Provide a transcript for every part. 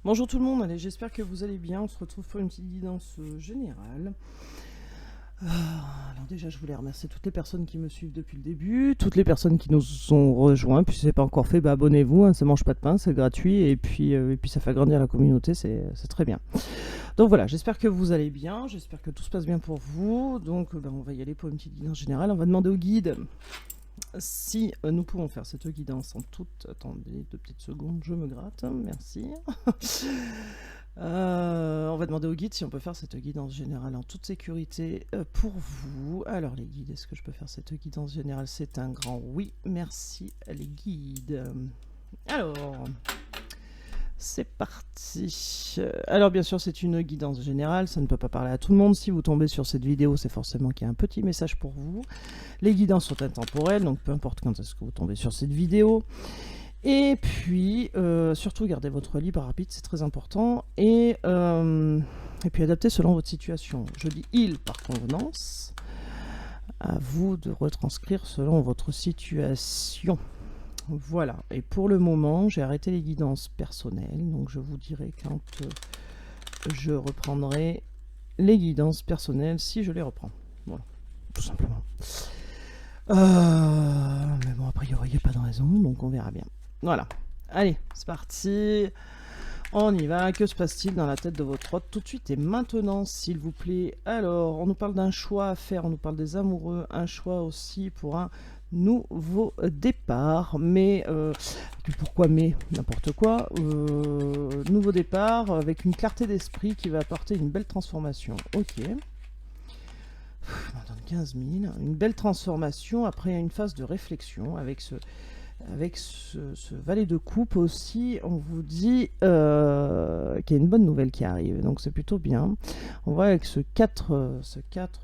Bonjour tout le monde, allez, j'espère que vous allez bien. On se retrouve pour une petite guidance générale. Alors déjà, je voulais remercier toutes les personnes qui me suivent depuis le début, toutes les personnes qui nous ont rejoints. Puis si ce n'est pas encore fait, bah, abonnez-vous, hein, ça mange pas de pain, c'est gratuit et puis ça fait agrandir la communauté, c'est très bien. Donc voilà, j'espère que vous allez bien, j'espère que tout se passe bien pour vous. Donc bah, on va y aller pour une petite guidance générale. On va demander au guide si nous pouvons faire cette guidance en toute... Attendez 2 petites secondes, je me gratte, merci. On va demander au guide si on peut faire cette guidance générale en toute sécurité pour vous. Alors les guides, est-ce que je peux faire cette guidance générale? C'est un grand oui, merci les guides. Alors, c'est parti. Alors bien sûr c'est une guidance générale, ça ne peut pas parler à tout le monde. Si vous tombez sur cette vidéo, c'est forcément qu'il y a un petit message pour vous. Les guidances sont intemporelles, donc peu importe quand est-ce que vous tombez sur cette vidéo. Et puis, surtout, gardez votre libre arbitre, c'est très important. Et puis, adaptez selon votre situation. Je dis il par convenance. À vous de retranscrire selon votre situation. Voilà. Et pour le moment, j'ai arrêté les guidances personnelles. Donc, je vous dirai quand je reprendrai les guidances personnelles, si je les reprends. Voilà, tout simplement. Mais bon, a priori, il n'y a pas de raison, donc on verra bien. Voilà. Allez, c'est parti. On y va. Que se passe-t-il dans la tête de votre hôte tout de suite et maintenant, s'il vous plaît? Alors, on nous parle d'un choix à faire, on nous parle des amoureux, un choix aussi pour un nouveau départ. Mais, pourquoi mais? N'importe quoi. Nouveau départ avec une clarté d'esprit qui va apporter une belle transformation. Ok. Je m'en donne 15 000. Une belle transformation après une phase de réflexion avec ce valet de coupe aussi. On vous dit qu'il y a une bonne nouvelle qui arrive, donc c'est plutôt bien. On voit avec ce 4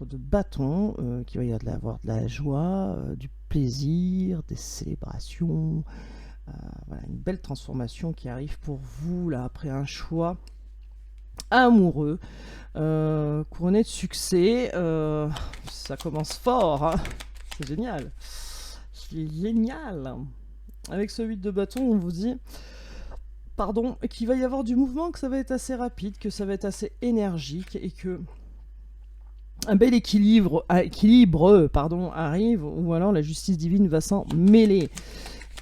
de bâton qu'il va y avoir de la joie, du plaisir, des célébrations. Voilà, une belle transformation qui arrive pour vous là après un choix amoureux, couronné de succès. Ça commence fort, hein. C'est génial. C'est génial. Avec ce 8 de bâton, on vous dit qu'il va y avoir du mouvement, que ça va être assez rapide, que ça va être assez énergique et que un bel équilibre arrive, ou alors la justice divine va s'en mêler.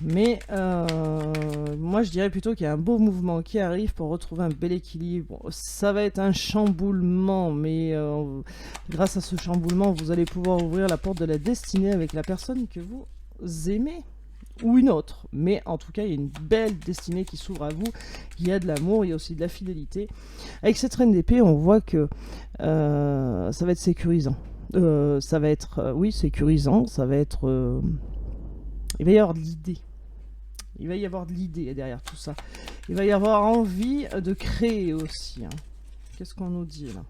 Mais moi je dirais plutôt qu'il y a un beau mouvement qui arrive pour retrouver un bel équilibre. Ça va être un chamboulement, mais grâce à ce chamboulement, vous allez pouvoir ouvrir la porte de la destinée avec la personne que vous aimez. Ou une autre, mais en tout cas il y a une belle destinée qui s'ouvre à vous, il y a de l'amour, il y a aussi de la fidélité. Avec cette reine d'épée, on voit que ça va être sécurisant. Ça va être, oui, sécurisant, ça va être... il va y avoir de l'idée. Il va y avoir de l'idée derrière tout ça. Il va y avoir envie de créer aussi. Hein. Qu'est-ce qu'on nous dit là?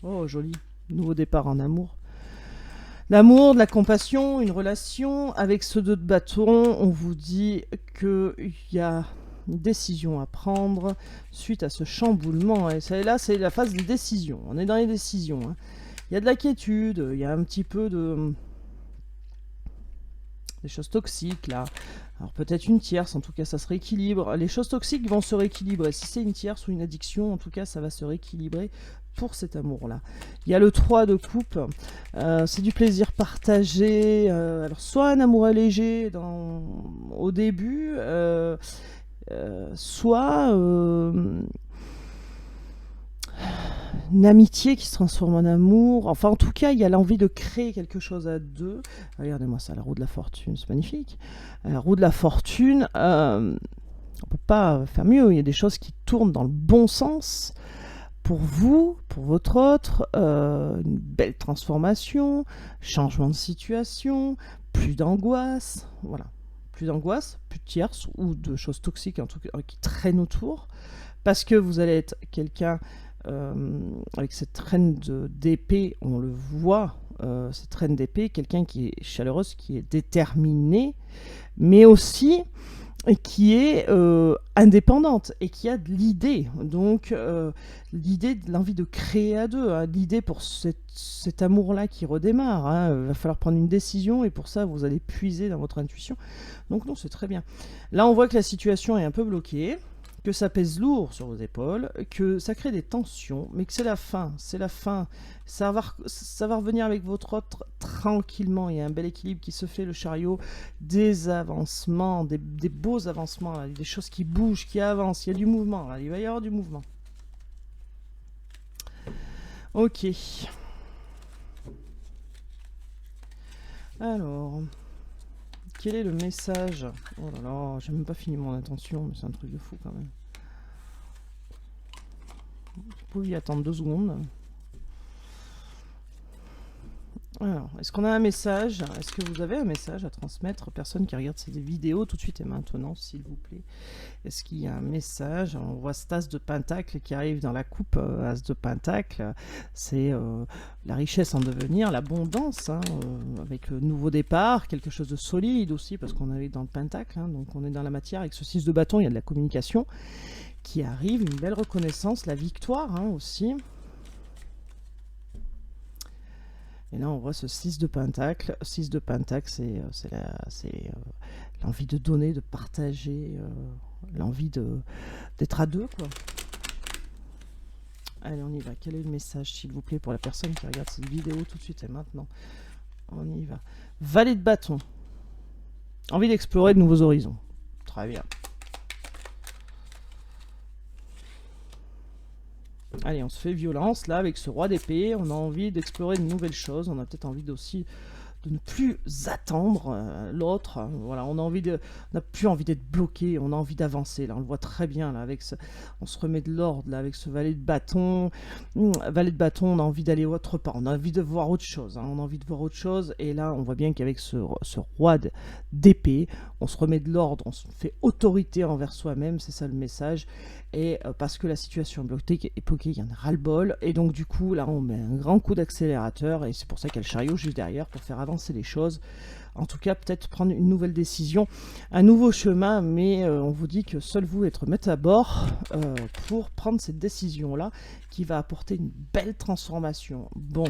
Oh, joli. Nouveau départ en amour. L'amour, de la compassion, une relation. Avec ce 2 de bâton, on vous dit qu'il y a une décision à prendre suite à ce chamboulement. Et là, c'est la phase des décisions. On est dans les décisions. Hein. Il y a de la quiétude, il y a un petit peu de... des choses toxiques là. Alors peut-être une tierce, en tout cas ça se rééquilibre. Les choses toxiques vont se rééquilibrer. Si c'est une tierce ou une addiction, en tout cas ça va se rééquilibrer pour cet amour-là. Il y a le 3 de coupe, c'est du plaisir partagé. Alors soit un amour allégé au début, soit une amitié qui se transforme en amour. Enfin, en tout cas, il y a l'envie de créer quelque chose à deux. Regardez-moi ça, la roue de la fortune, c'est magnifique. La roue de la fortune, on ne peut pas faire mieux. Il y a des choses qui tournent dans le bon sens pour vous, pour votre autre. Une belle transformation, changement de situation, plus d'angoisse. Voilà. Plus d'angoisse, plus de tierces ou de choses toxiques en tout cas, qui traînent autour. Parce que vous allez être quelqu'un... avec cette reine d'épée, on le voit, cette reine d'épée, quelqu'un qui est chaleureuse, qui est déterminée, mais aussi qui est indépendante et qui a de l'idée. Donc l'idée, l'envie de créer à deux, hein, l'idée pour cet amour-là qui redémarre. Hein, va falloir prendre une décision et pour ça, vous allez puiser dans votre intuition. Donc non, c'est très bien. Là, on voit que la situation est un peu bloquée. que ça pèse lourd sur vos épaules, que ça crée des tensions, mais que c'est la fin, ça va revenir avec votre autre tranquillement, il y a un bel équilibre qui se fait, le chariot, des avancements, des beaux avancements, là, des choses qui bougent, qui avancent, il y a du mouvement, là, il va y avoir du mouvement. Ok. Alors, quel est le message? Oh là là, j'ai même pas fini mon intention, mais c'est un truc de fou quand même. Vous pouvez y attendre 2 secondes. Alors, est-ce qu'on a un message? Est-ce que vous avez un message à transmettre aux personnes qui regardent ces vidéos tout de suite et maintenant, s'il vous plaît? Est-ce qu'il y a un message? On voit cet as de pentacle qui arrive dans la coupe. As de pentacle, c'est la richesse en devenir, l'abondance, hein, avec le nouveau départ, quelque chose de solide aussi, parce qu'on est dans le pentacle, hein, donc on est dans la matière. Avec ce 6 de bâton, il y a de la communication qui arrive, une belle reconnaissance, la victoire, hein, aussi. Et là, on voit ce 6 de pentacle. 6 de pentacle, c'est l'envie de donner, de partager, l'envie d'être à deux, quoi. Allez, on y va. Quel est le message, s'il vous plaît, pour la personne qui regarde cette vidéo tout de suite et maintenant? On y va. Valet de bâton. Envie d'explorer de nouveaux horizons. Très bien. Allez, on se fait violence, là, avec ce roi d'épée. On a envie d'explorer de nouvelles choses. On a peut-être envie aussi de ne plus attendre l'autre. Voilà, on n'a plus envie d'être bloqué. On a envie d'avancer. Là, on le voit très bien, là, avec on se remet de l'ordre, là, avec ce valet de bâton. Valet de bâton, on a envie d'aller autre part. On a envie de voir autre chose. Hein. On a envie de voir autre chose. Et là, on voit bien qu'avec ce roi d'épée, on se remet de l'ordre. On se fait autorité envers soi-même. C'est ça le message. Et parce que la situation est bloquée, il y en a ras-le-bol, et donc du coup là on met un grand coup d'accélérateur, et c'est pour ça qu'il y a le chariot juste derrière pour faire avancer les choses. En tout cas, peut-être prendre une nouvelle décision, un nouveau chemin, mais on vous dit que seul vous être mettre à bord pour prendre cette décision là qui va apporter une belle transformation. Bon,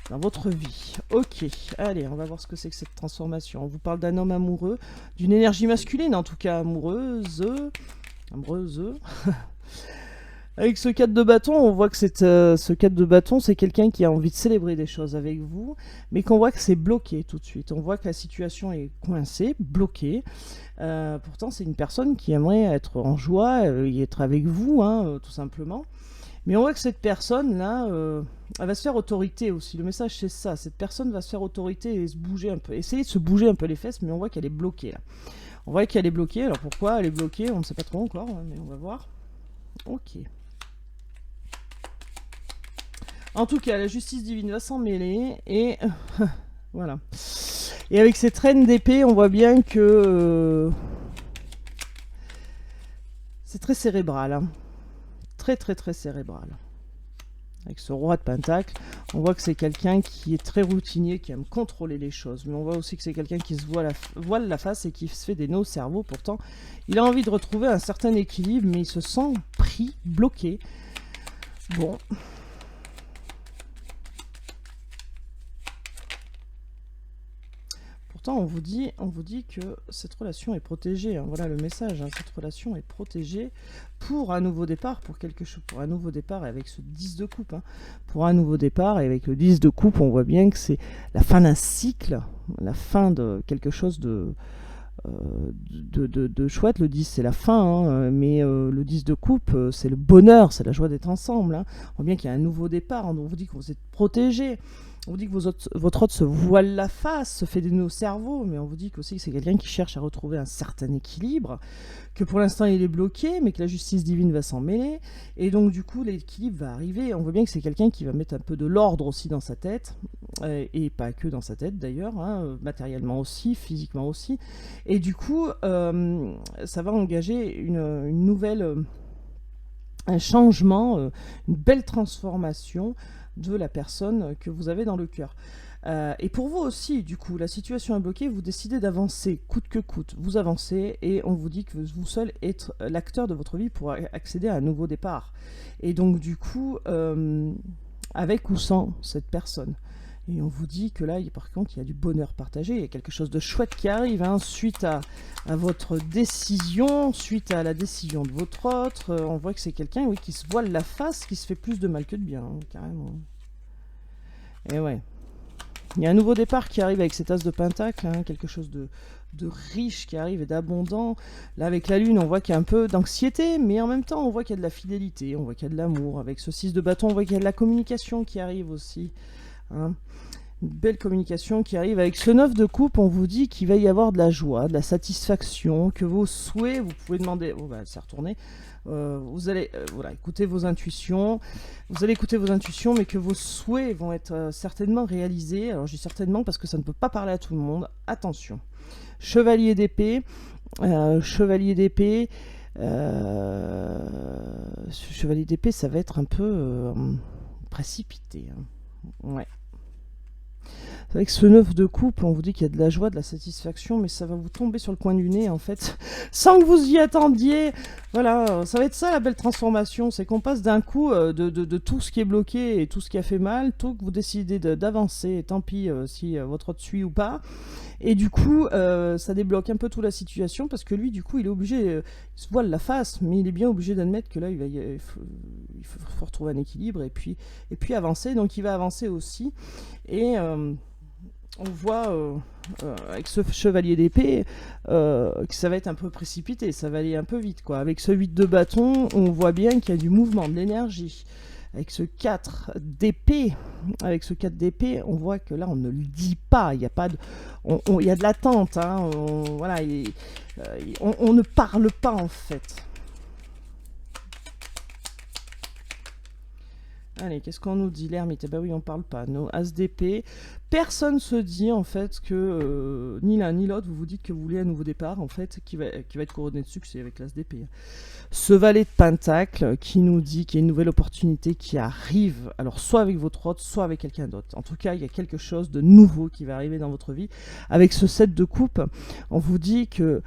dans votre vie. Ok, allez, on va voir ce que c'est que cette transformation. On vous parle d'un homme amoureux, d'une énergie masculine en tout cas, amoureuse. Avec ce 4 de bâton, on voit que ce 4 de bâton, c'est quelqu'un qui a envie de célébrer des choses avec vous, mais qu'on voit que c'est bloqué tout de suite. On voit que la situation est coincée, bloquée. Pourtant, c'est une personne qui aimerait être en joie et être avec vous, hein, tout simplement. Mais on voit que cette personne-là, elle va se faire autorité aussi. Le message, c'est ça. Cette personne va se faire autorité et se bouger un peu. Essayer de se bouger un peu les fesses, mais on voit qu'elle est bloquée, là. On voit qu'elle est bloquée. Alors pourquoi elle est bloquée? On ne sait pas trop encore, mais on va voir. Ok. En tout cas, la justice divine va s'en mêler. Et voilà. Et avec cette reine d'épée, on voit bien que c'est très cérébral. Hein. Très très très cérébral. Avec ce roi de pentacle, on voit que c'est quelqu'un qui est très routinier, qui aime contrôler les choses. Mais on voit aussi que c'est quelqu'un qui se voile la face et qui se fait des nœuds au cerveau. Pourtant, il a envie de retrouver un certain équilibre, mais il se sent pris, bloqué. Bon. Pourtant, on vous dit que cette relation est protégée. Hein. Voilà le message. Hein. Cette relation est protégée pour un nouveau départ, pour quelque chose, pour un nouveau départ. Et avec ce 10 de coupe, hein. Pour un nouveau départ, et avec le 10 de coupe, on voit bien que c'est la fin d'un cycle, la fin de quelque chose de chouette. Le 10, c'est la fin, hein. Mais le 10 de coupe, c'est le bonheur, c'est la joie d'être ensemble. Hein. On voit bien qu'il y a un nouveau départ. On vous dit que vous êtes protégés. On vous dit que votre hôte se voile la face, se fait des nœuds au cerveau, mais on vous dit aussi que c'est quelqu'un qui cherche à retrouver un certain équilibre, que pour l'instant il est bloqué, mais que la justice divine va s'en mêler, et donc du coup l'équilibre va arriver. On voit bien que c'est quelqu'un qui va mettre un peu de l'ordre aussi dans sa tête, et pas que dans sa tête d'ailleurs, hein, matériellement aussi, physiquement aussi, et du coup ça va engager une nouvelle, un changement, une belle transformation de la personne que vous avez dans le cœur. Et pour vous aussi, du coup, la situation est bloquée, vous décidez d'avancer, coûte que coûte. Vous avancez et on vous dit que vous seul êtes l'acteur de votre vie pour accéder à un nouveau départ. Et donc, du coup, avec ou sans cette personne. Et on vous dit que là, par contre, il y a du bonheur partagé, il y a quelque chose de chouette qui arrive, hein, suite à votre décision, suite à la décision de votre autre. On voit que c'est quelqu'un, oui, qui se voile la face, qui se fait plus de mal que de bien, hein, carrément. Et ouais. Il y a un nouveau départ qui arrive avec cet as de pentacle, hein, quelque chose de riche qui arrive et d'abondant. Là, avec la lune, on voit qu'il y a un peu d'anxiété, mais en même temps, on voit qu'il y a de la fidélité, on voit qu'il y a de l'amour. Avec ce 6 de bâton, on voit qu'il y a de la communication qui arrive aussi. Hein. Une belle communication qui arrive. Avec ce 9 de coupe, on vous dit qu'il va y avoir de la joie, de la satisfaction, que vos souhaits, vous pouvez demander... Oh, bah, c'est retourné. Vous allez voilà, écouter vos intuitions. Vous allez écouter vos intuitions, mais que vos souhaits vont être certainement réalisés. Alors, je dis certainement parce que ça ne peut pas parler à tout le monde. Attention. Chevalier d'épée. Chevalier d'épée. Chevalier d'épée, ça va être un peu précipité. Hein. Ouais. Avec ce 9 de coupe, on vous dit qu'il y a de la joie, de la satisfaction, mais ça va vous tomber sur le coin du nez, en fait, sans que vous y attendiez. Voilà, ça va être ça la belle transformation, c'est qu'on passe d'un coup de tout ce qui est bloqué et tout ce qui a fait mal, tout que vous décidez d'avancer, et tant pis si votre autre suit ou pas. Et du coup, ça débloque un peu toute la situation, parce que lui, du coup, il est obligé, il se voile la face, mais il est bien obligé d'admettre que là, il faut retrouver un équilibre, et puis avancer, donc il va avancer aussi. Et... on voit avec ce chevalier d'épée que ça va être un peu précipité, ça va aller un peu vite, quoi. Avec ce 8 de bâton, on voit bien qu'il y a du mouvement, de l'énergie. Avec ce 4 d'épée, on voit que là, on ne le dit pas, il y a pas de... il y a de l'attente, hein, voilà, on ne parle pas, en fait. Allez, qu'est-ce qu'on nous dit, l'ermite? Eh ben oui, on parle pas. Nos as d'épée. Personne se dit, en fait, que ni l'un ni l'autre, vous vous dites que vous voulez un nouveau départ, en fait, qui va être couronné de succès avec l'as d'épée. Ce valet de pentacle qui nous dit qu'il y a une nouvelle opportunité qui arrive, alors soit avec votre autre, soit avec quelqu'un d'autre. En tout cas, il y a quelque chose de nouveau qui va arriver dans votre vie. Avec ce 7 de coupe, on vous dit que...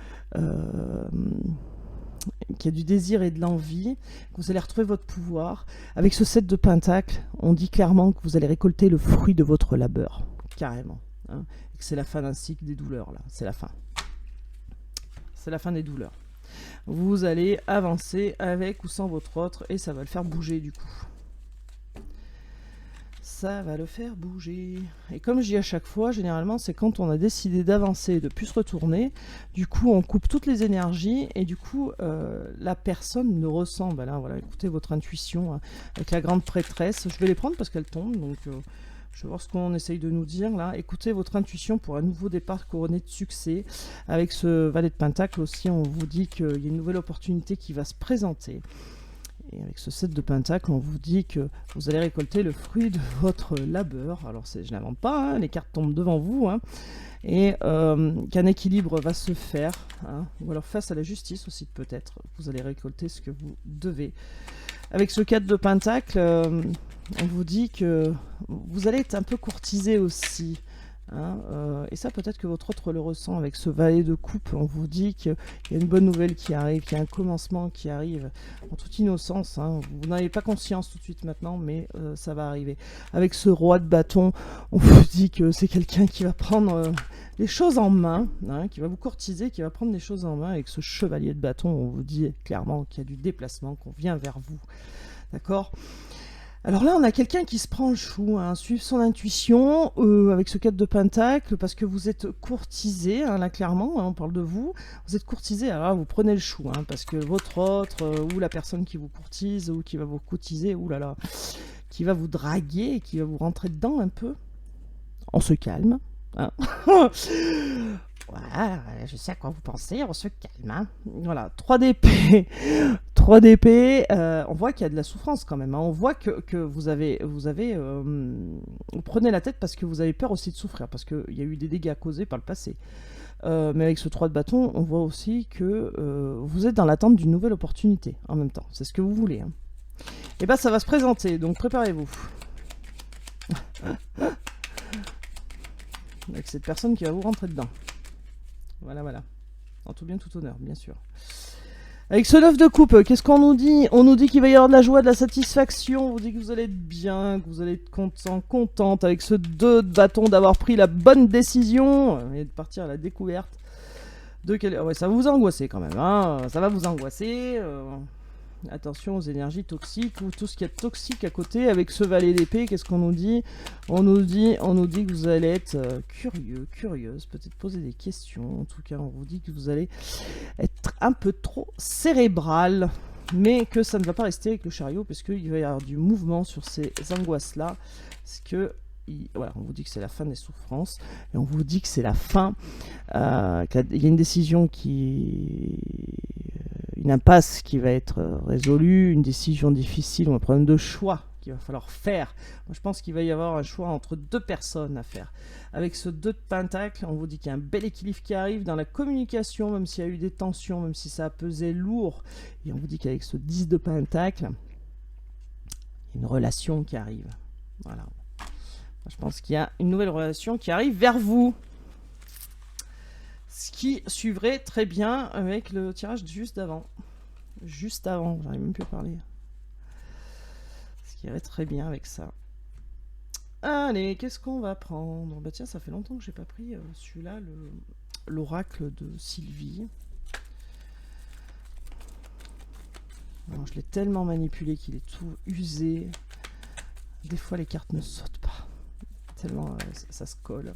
qu'il y a du désir et de l'envie, que vous allez retrouver votre pouvoir. Avec ce 7 de pentacle, on dit clairement que vous allez récolter le fruit de votre labeur, carrément. Hein, et que c'est la fin d'un cycle des douleurs, là, c'est la fin. C'est la fin des douleurs. Vous allez avancer avec ou sans votre autre, et ça va le faire bouger du coup. Ça va le faire bouger. Et comme je dis à chaque fois, généralement, c'est quand on a décidé d'avancer et de ne plus se retourner, du coup, on coupe toutes les énergies, et du coup, la personne ne ressent. Ben là, voilà, écoutez votre intuition, hein, avec la grande prêtresse. Je vais les prendre parce qu'elles tombent, donc je vais voir ce qu'on essaye de nous dire, là. Écoutez votre intuition pour un nouveau départ couronné de succès. Avec ce valet de pentacle aussi, on vous dit qu'il y a une nouvelle opportunité qui va se présenter. Et avec ce 7 de pentacle, on vous dit que vous allez récolter le fruit de votre labeur. Alors, je n'invente pas, hein, les cartes tombent devant vous. Hein, et qu'un équilibre va se faire. Hein, ou alors face à la justice aussi, peut-être. Vous allez récolter ce que vous devez. Avec ce 4 de pentacle, on vous dit que vous allez être un peu courtisé aussi. Hein, et ça, peut-être que votre autre le ressent avec ce valet de coupe. On vous dit qu'il y a une bonne nouvelle qui arrive, qu'il y a un commencement qui arrive en toute innocence. Hein. Vous n'avez pas conscience tout de suite maintenant, mais ça va arriver. Avec ce roi de bâton, on vous dit que c'est quelqu'un qui va prendre les choses en main, hein, qui va vous courtiser, qui va prendre les choses en main. Avec ce chevalier de bâton, on vous dit clairement qu'il y a du déplacement, qu'on vient vers vous. D'accord ? Alors là, on a quelqu'un qui se prend le chou, hein, suivre son intuition avec ce 4 de pentacle, parce que vous êtes courtisé, hein, là clairement, hein, on parle de vous, vous êtes courtisé, alors là, vous prenez le chou, hein, parce que votre autre, ou la personne qui vous courtise, ou qui va vous courtiser, ou là là, qui va vous draguer, qui va vous rentrer dedans un peu, on se calme. Hein. Voilà, je sais à quoi vous pensez, on se calme. Hein. Voilà, 3 d'épée. 3 d'épée, on voit qu'il y a de la souffrance quand même. Hein. On voit que vous prenez la tête parce que vous avez peur aussi de souffrir, parce qu'il y a eu des dégâts causés par le passé. Mais avec ce 3 de bâton, on voit aussi que vous êtes dans l'attente d'une nouvelle opportunité en même temps. C'est ce que vous voulez. Hein. Et bien ça va se présenter, donc préparez-vous. Avec cette personne qui va vous rentrer dedans. Voilà, voilà. En tout bien, tout honneur, bien sûr. Avec ce 9 de coupe, qu'est-ce qu'on nous dit? On nous dit qu'il va y avoir de la joie, de la satisfaction. On vous dit que vous allez être bien, que vous allez être content, contente. Avec ce 2 de bâton, d'avoir pris la bonne décision et de partir à la découverte de quel... Ouais, ça va vous angoisser quand même. Hein, ça va vous angoisser. Attention aux énergies toxiques ou tout ce qui est toxique à côté. Avec ce valet d'épée, qu'est-ce qu'on nous dit? On nous dit que vous allez être curieux, curieuse, peut-être poser des questions. En tout cas, on vous dit que vous allez être un peu trop cérébral, mais que ça ne va pas rester avec le chariot, parce qu'il va y avoir du mouvement sur ces angoisses-là. Parce que voilà, on vous dit que c'est la fin des souffrances, et on vous dit que c'est la fin, qu'il y a une décision une impasse qui va être résolue, une décision difficile, ou un problème de choix qu'il va falloir faire. Moi, je pense qu'il va y avoir un choix entre 2 personnes à faire. Avec ce 2 de pentacle, on vous dit qu'il y a un bel équilibre qui arrive dans la communication, même s'il y a eu des tensions, même si ça a pesé lourd. Et on vous dit qu'avec ce 10 de pentacle, il y a une relation qui arrive. Voilà. Je pense qu'il y a une nouvelle relation qui arrive vers vous. Ce qui suivrait très bien avec le tirage juste d'avant. Juste avant, j'arrive même plus à parler. Ce qui irait très bien avec ça. Allez, qu'est-ce qu'on va prendre? Bah tiens, ça fait longtemps que j'ai pas pris celui-là, l'oracle de Sylvie. Alors, je l'ai tellement manipulé qu'il est tout usé. Des fois, les cartes ne sautent pas. Tellement ça se colle.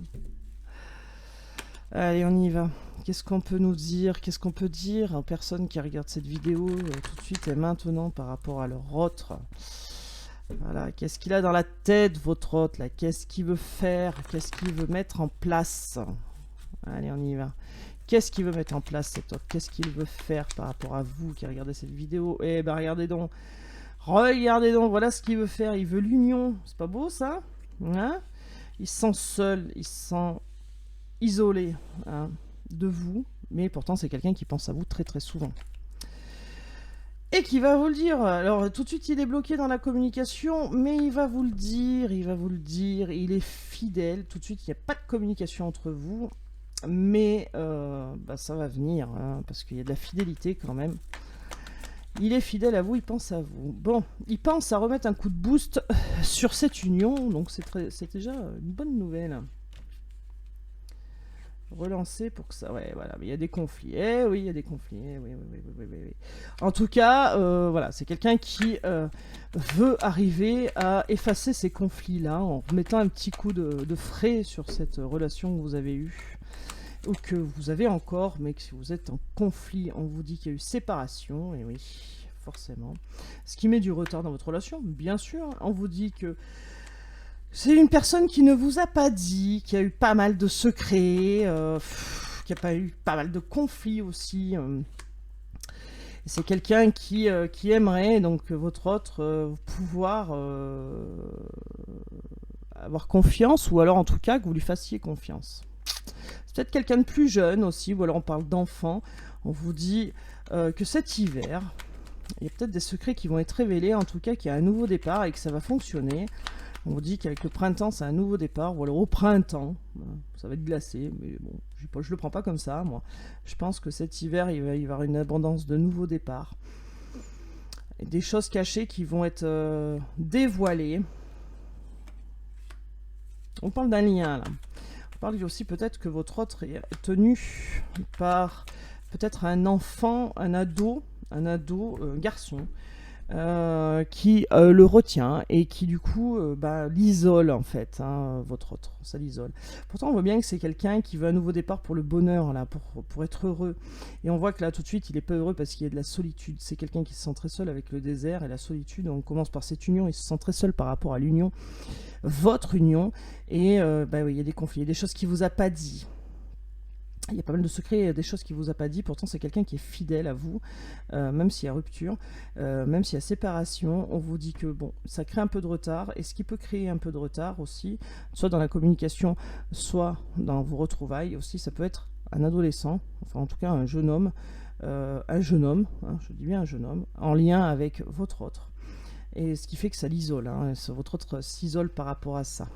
Allez, on y va. Qu'est-ce qu'on peut nous dire? Qu'est-ce qu'on peut dire aux personnes qui regardent cette vidéo tout de suite et maintenant par rapport à leur autre? Voilà, qu'est-ce qu'il a dans la tête, votre autre là? Qu'est-ce qu'il veut faire? Qu'est-ce qu'il veut mettre en place? Allez, on y va. Qu'est-ce qu'il veut mettre en place, cet autre? Qu'est-ce qu'il veut faire par rapport à vous qui regardez cette vidéo? Eh ben, regardez donc. Regardez donc, voilà ce qu'il veut faire. Il veut l'union. C'est pas beau, ça? Hein? Il se sent seul, il se sent isolé, hein, de vous, mais pourtant c'est quelqu'un qui pense à vous très très souvent. Et qui va vous le dire. Alors tout de suite il est bloqué dans la communication, mais il va vous le dire, il est fidèle. Tout de suite il n'y a pas de communication entre vous, mais bah, ça va venir, hein, parce qu'il y a de la fidélité quand même. Il est fidèle à vous, il pense à vous. Bon, il pense à remettre un coup de boost sur cette union, donc c'est déjà une bonne nouvelle. Relancer pour que ça... Ouais, voilà, mais il y a des conflits. Eh oui, il y a des conflits. Eh, oui. En tout cas, voilà, c'est quelqu'un qui veut arriver à effacer ces conflits-là en remettant un petit coup de frais sur cette relation que vous avez eue, ou que vous avez encore, mais que si vous êtes en conflit, on vous dit qu'il y a eu séparation, et oui, forcément. Ce qui met du retard dans votre relation, bien sûr. On vous dit que c'est une personne qui ne vous a pas dit, qui a eu pas mal de secrets, qui a pas eu pas mal de conflits aussi. C'est quelqu'un qui aimerait, donc votre autre, pouvoir avoir confiance, ou alors en tout cas que vous lui fassiez confiance. C'est peut-être quelqu'un de plus jeune aussi, ou alors on parle d'enfant. On vous dit que cet hiver, il y a peut-être des secrets qui vont être révélés, en tout cas qu'il y a un nouveau départ et que ça va fonctionner. On vous dit qu'avec le printemps, c'est un nouveau départ, ou alors au printemps, ça va être glacé, mais bon, je le prends pas comme ça, moi. Je pense que cet hiver, il va y avoir une abondance de nouveaux départs. Et des choses cachées qui vont être dévoilées. On parle d'un lien, là. On parle aussi peut-être que votre autre est tenu par peut-être un enfant, un ado, garçon, qui le retient et qui du coup l'isole en fait, hein, votre autre, ça l'isole. Pourtant on voit bien que c'est quelqu'un qui veut un nouveau départ pour le bonheur, là, pour être heureux, et on voit que là tout de suite il est pas heureux parce qu'il y a de la solitude. C'est quelqu'un qui se sent très seul avec le désert et la solitude. On commence par cette union, il se sent très seul par rapport à l'union, votre union, et oui, il y a des conflits, il y a des choses qu'il vous a pas dit. Il y a pas mal de secrets, des choses qu'il ne vous a pas dit. Pourtant, c'est quelqu'un qui est fidèle à vous, même s'il y a rupture, même s'il y a séparation. On vous dit que bon, ça crée un peu de retard. Et ce qui peut créer un peu de retard aussi, soit dans la communication, soit dans vos retrouvailles aussi, ça peut être un adolescent, enfin en tout cas un jeune homme, hein, je dis bien un jeune homme, en lien avec votre autre. Et ce qui fait que ça l'isole, hein, votre autre s'isole par rapport à ça.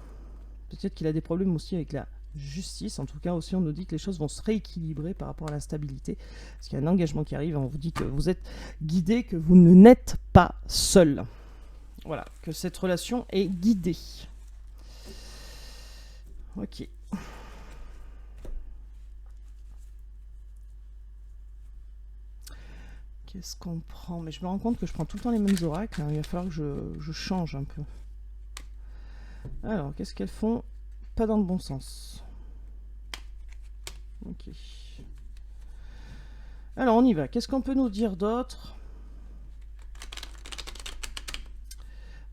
Peut-être qu'il a des problèmes aussi avec justice. En tout cas, aussi, on nous dit que les choses vont se rééquilibrer par rapport à l'instabilité. Parce qu'il y a un engagement qui arrive. On vous dit que vous êtes guidé, que vous n'êtes pas seul. Voilà, que cette relation est guidée. Ok. Qu'est-ce qu'on prend? Mais je me rends compte que je prends tout le temps les mêmes oracles. Hein. Il va falloir que je change un peu. Alors, qu'est-ce qu'elles font? Pas dans le bon sens. Ok. Alors, on y va. Qu'est-ce qu'on peut nous dire d'autre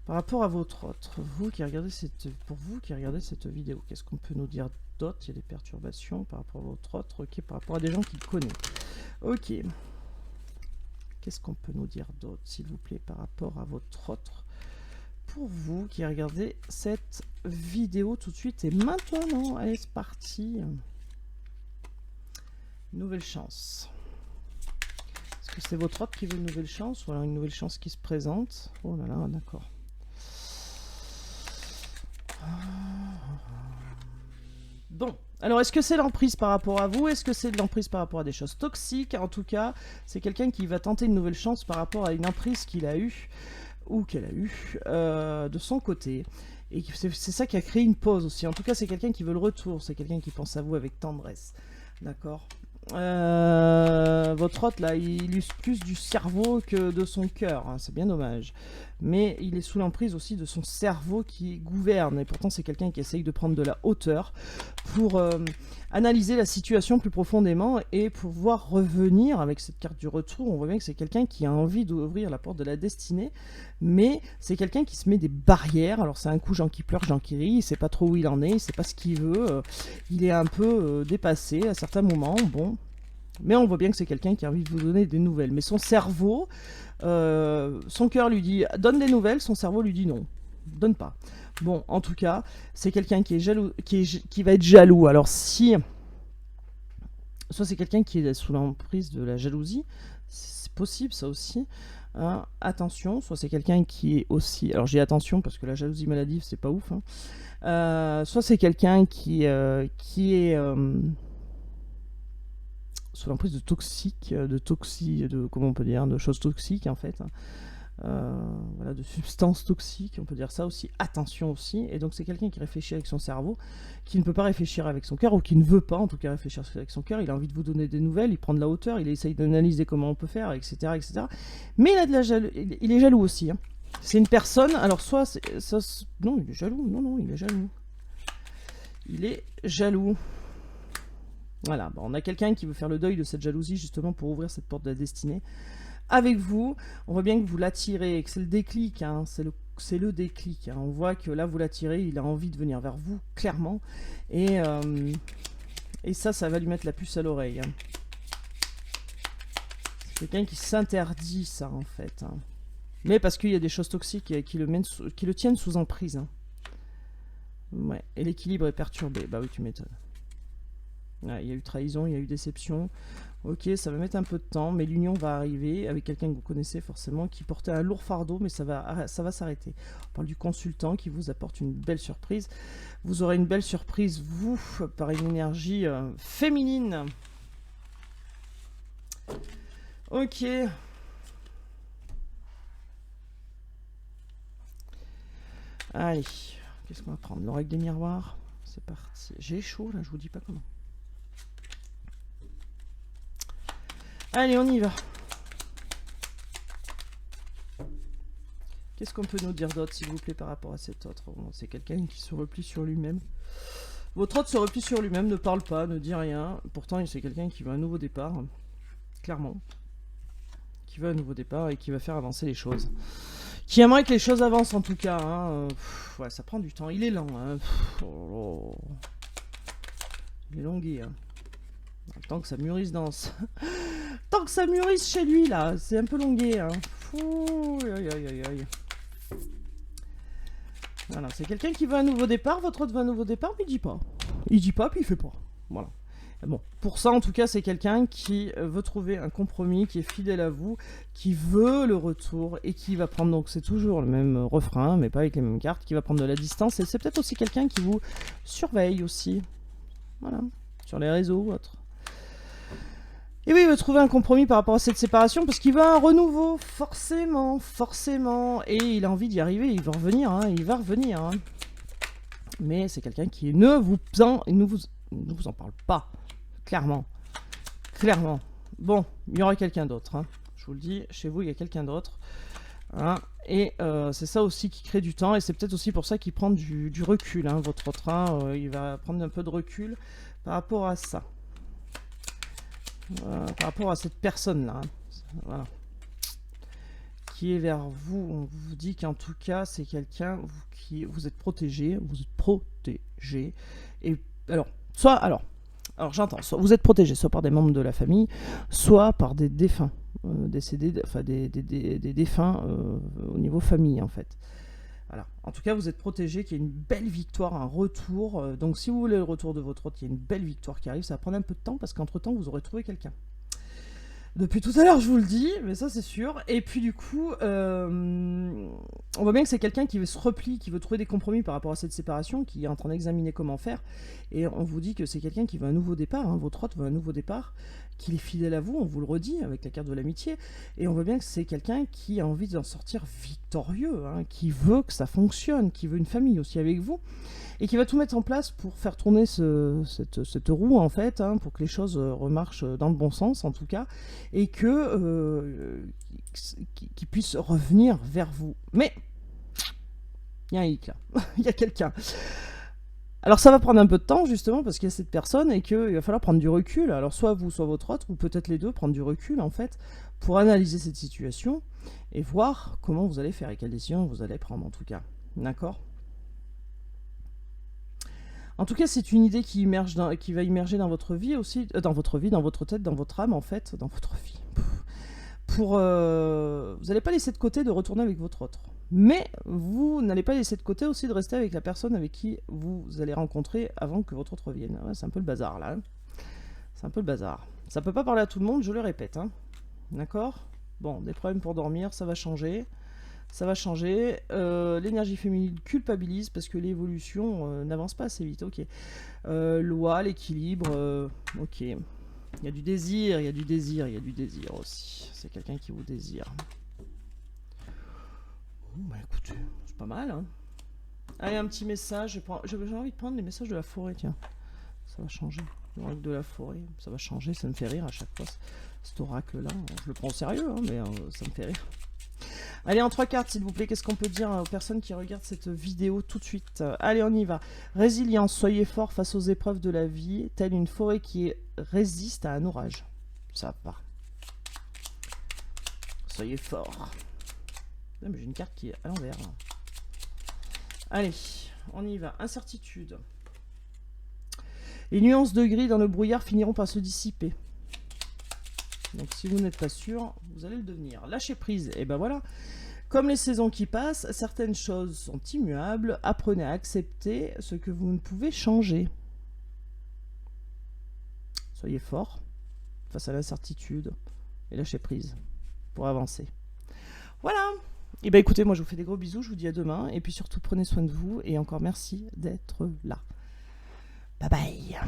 par rapport à votre autre? Pour vous qui regardez cette vidéo, qu'est-ce qu'on peut nous dire d'autre? Il y a des perturbations par rapport à votre autre. Ok, par rapport à des gens qu'il connaît. Ok. Qu'est-ce qu'on peut nous dire d'autre, s'il vous plaît, par rapport à votre autre? Pour vous qui regardez cette vidéo tout de suite et maintenant. Allez, c'est parti. Nouvelle chance. Est-ce que c'est votre autre qui veut une nouvelle chance ou alors une nouvelle chance qui se présente? Oh là là, d'accord. Bon, alors est-ce que c'est l'emprise par rapport à vous? Est-ce que c'est de l'emprise par rapport à des choses toxiques? En tout cas, c'est quelqu'un qui va tenter une nouvelle chance par rapport à une emprise qu'il a eue ou qu'elle a eue de son côté. Et c'est ça qui a créé une pause aussi. En tout cas, c'est quelqu'un qui veut le retour. C'est quelqu'un qui pense à vous avec tendresse. D'accord. Votre hôte là, il use plus du cerveau que de son cœur, hein, c'est bien dommage. Mais il est sous l'emprise aussi de son cerveau qui gouverne. Et pourtant, c'est quelqu'un qui essaye de prendre de la hauteur pour analyser la situation plus profondément et pouvoir revenir avec cette carte du retour. On voit bien que c'est quelqu'un qui a envie d'ouvrir la porte de la destinée, mais c'est quelqu'un qui se met des barrières. Alors c'est un coup Jean qui pleure, Jean qui rit, il sait pas trop où il en est, il sait pas ce qu'il veut, il est un peu dépassé à certains moments, bon. Mais on voit bien que c'est quelqu'un qui a envie de vous donner des nouvelles. Mais son cerveau, son cœur lui dit « donne des nouvelles », son cerveau lui dit « non, donne pas ». Bon, en tout cas, c'est quelqu'un qui est jaloux, qui va être jaloux. Alors si... Soit c'est quelqu'un qui est sous l'emprise de la jalousie, c'est possible ça aussi. Hein, attention, soit c'est quelqu'un qui est aussi... Alors j'ai attention parce que la jalousie maladive, c'est pas ouf. Hein. Soit c'est quelqu'un qui est... sous l'emprise de toxiques, comment on peut dire, de choses toxiques en fait, voilà, de substances toxiques, on peut dire ça aussi, attention aussi, et donc c'est quelqu'un qui réfléchit avec son cerveau, qui ne peut pas réfléchir avec son cœur, ou qui ne veut pas en tout cas réfléchir avec son cœur, il a envie de vous donner des nouvelles, il prend de la hauteur, il essaye d'analyser comment on peut faire, etc. etc. Mais il a de la il est jaloux aussi, hein. C'est une personne, alors non, il est jaloux, non, il est jaloux. Il est jaloux. Voilà, bon, on a quelqu'un qui veut faire le deuil de cette jalousie justement pour ouvrir cette porte de la destinée. Avec vous, on voit bien que vous l'attirez, que c'est le déclic, hein, c'est le déclic. Hein. On voit que là, vous l'attirez, il a envie de venir vers vous, clairement. Et ça va lui mettre la puce à l'oreille. Hein. C'est quelqu'un qui s'interdit ça, en fait. Hein. Mais parce qu'il y a des choses toxiques qui le tiennent sous emprise. Hein. Ouais, et l'équilibre est perturbé. Bah oui, tu m'étonnes. Ouais, il y a eu trahison, il y a eu déception. Ok, ça va mettre un peu de temps, mais l'union va arriver avec quelqu'un que vous connaissez forcément, qui portait un lourd fardeau, mais ça va s'arrêter. On parle du consultant qui vous apporte une belle surprise. Vous aurez une belle surprise, vous, par une énergie féminine. Ok. Allez, qu'est-ce qu'on va prendre? L'oracle des miroirs. C'est parti. J'ai chaud là, je vous dis pas comment. Allez, on y va. Qu'est-ce qu'on peut nous dire d'autre, s'il vous plaît, par rapport à cet autre? Bon, c'est quelqu'un qui se replie sur lui-même. Votre autre se replie sur lui-même, ne parle pas, ne dit rien. Pourtant, c'est quelqu'un qui veut un nouveau départ, clairement. Qui veut un nouveau départ et qui va faire avancer les choses. Qui aimerait que les choses avancent, en tout cas. Hein. Ouais, ça prend du temps. Il est lent. Hein. Il est longué. Hein. Tant que ça mûrisse Tant que ça mûrisse chez lui, là, c'est un peu longué. Hein. Voilà, c'est quelqu'un qui veut un nouveau départ. Votre autre veut un nouveau départ, mais il dit pas. Il dit pas, puis il fait pas. Voilà. Bon, pour ça, en tout cas, c'est quelqu'un qui veut trouver un compromis, qui est fidèle à vous, qui veut le retour et qui va prendre, donc c'est toujours le même refrain, mais pas avec les mêmes cartes, qui va prendre de la distance. Et c'est peut-être aussi quelqu'un qui vous surveille aussi. Voilà. Sur les réseaux ou autres. Et oui, il veut trouver un compromis par rapport à cette séparation parce qu'il veut un renouveau, forcément, forcément. Et il a envie d'y arriver, il va revenir, hein, il va revenir. Hein. Mais c'est quelqu'un qui ne vous en parle pas, clairement. Clairement. Bon, il y aura quelqu'un d'autre. Hein. Je vous le dis, chez vous, il y a quelqu'un d'autre. Hein. Et c'est ça aussi qui crée du temps. Et c'est peut-être aussi pour ça qu'il prend du recul. Hein, votre train, il va prendre un peu de recul par rapport à ça. Par rapport à cette personne-là. Hein. Voilà. Qui est vers vous. On vous dit qu'en tout cas, c'est quelqu'un qui vous êtes protégé. Vous êtes protégé. Et alors, alors j'entends, vous êtes protégé soit par des membres de la famille, soit par des défunts, décédés, enfin des défunts au niveau famille en fait. Voilà. En tout cas, vous êtes protégé, qu'il y a une belle victoire, un retour. Donc si vous voulez le retour de votre hôte, il y a une belle victoire qui arrive. Ça va prendre un peu de temps parce qu'entre-temps, vous aurez trouvé quelqu'un. Depuis tout à l'heure, je vous le dis, mais ça c'est sûr. Et puis du coup, on voit bien que c'est quelqu'un qui veut se replier, qui veut trouver des compromis par rapport à cette séparation, qui est en train d'examiner comment faire. Et on vous dit que c'est quelqu'un qui veut un nouveau départ, hein, votre hôte veut un nouveau départ, qu'il est fidèle à vous, on vous le redit avec la carte de l'amitié. Et on voit bien que c'est quelqu'un qui a envie d'en sortir victorieux, hein, qui veut que ça fonctionne, qui veut une famille aussi avec vous. Et qui va tout mettre en place pour faire tourner cette roue, en fait, hein, pour que les choses remarchent dans le bon sens, en tout cas, et que qu'ils puissent revenir vers vous. Mais il y a un hic, là. Il y a quelqu'un. Alors ça va prendre un peu de temps, justement, parce qu'il y a cette personne et qu'il va falloir prendre du recul. Alors soit vous, soit votre autre, ou peut-être les deux, prendre du recul, en fait, pour analyser cette situation et voir comment vous allez faire et quelles décisions vous allez prendre, en tout cas. D'accord ? En tout cas, c'est une idée qui va immerger dans votre vie aussi, dans votre tête, dans votre âme en fait, dans votre vie. Vous n'allez pas laisser de côté de retourner avec votre autre. Mais vous n'allez pas laisser de côté aussi de rester avec la personne avec qui vous allez rencontrer avant que votre autre vienne. Ouais, c'est un peu le bazar là. Hein. C'est un peu le bazar. Ça peut pas parler à tout le monde, je le répète. Hein. D'accord ? Bon, des problèmes pour dormir, ça va changer. Ça va changer. L'énergie féminine culpabilise parce que l'évolution n'avance pas assez vite. Ok. Loi, l'équilibre. Ok. Il y a du désir, il y a du désir, il y a du désir aussi. C'est quelqu'un qui vous désire. Bah écoutez, c'est pas mal. Hein. Allez, un petit message. J'ai envie de prendre les messages de la forêt, tiens. Ça va changer. L'oracle de la forêt, ça va changer. Ça me fait rire à chaque fois. Cet oracle-là, je le prends au sérieux, hein, mais ça me fait rire. Allez, en 3 cartes, s'il vous plaît, qu'est-ce qu'on peut dire aux personnes qui regardent cette vidéo tout de suite ? Allez, on y va. Résilience, soyez fort face aux épreuves de la vie, telle une forêt qui résiste à un orage. Ça va. Soyez fort. Non, mais j'ai une carte qui est à l'envers. Allez, on y va. Incertitude. Les nuances de gris dans le brouillard finiront par se dissiper. Donc si vous n'êtes pas sûr, vous allez le devenir. Lâchez prise, et ben voilà. Comme les saisons qui passent, certaines choses sont immuables. Apprenez à accepter ce que vous ne pouvez changer. Soyez fort face à l'incertitude et lâchez prise pour avancer. Voilà. Et ben écoutez, moi je vous fais des gros bisous, je vous dis à demain. Et puis surtout, prenez soin de vous et encore merci d'être là. Bye bye.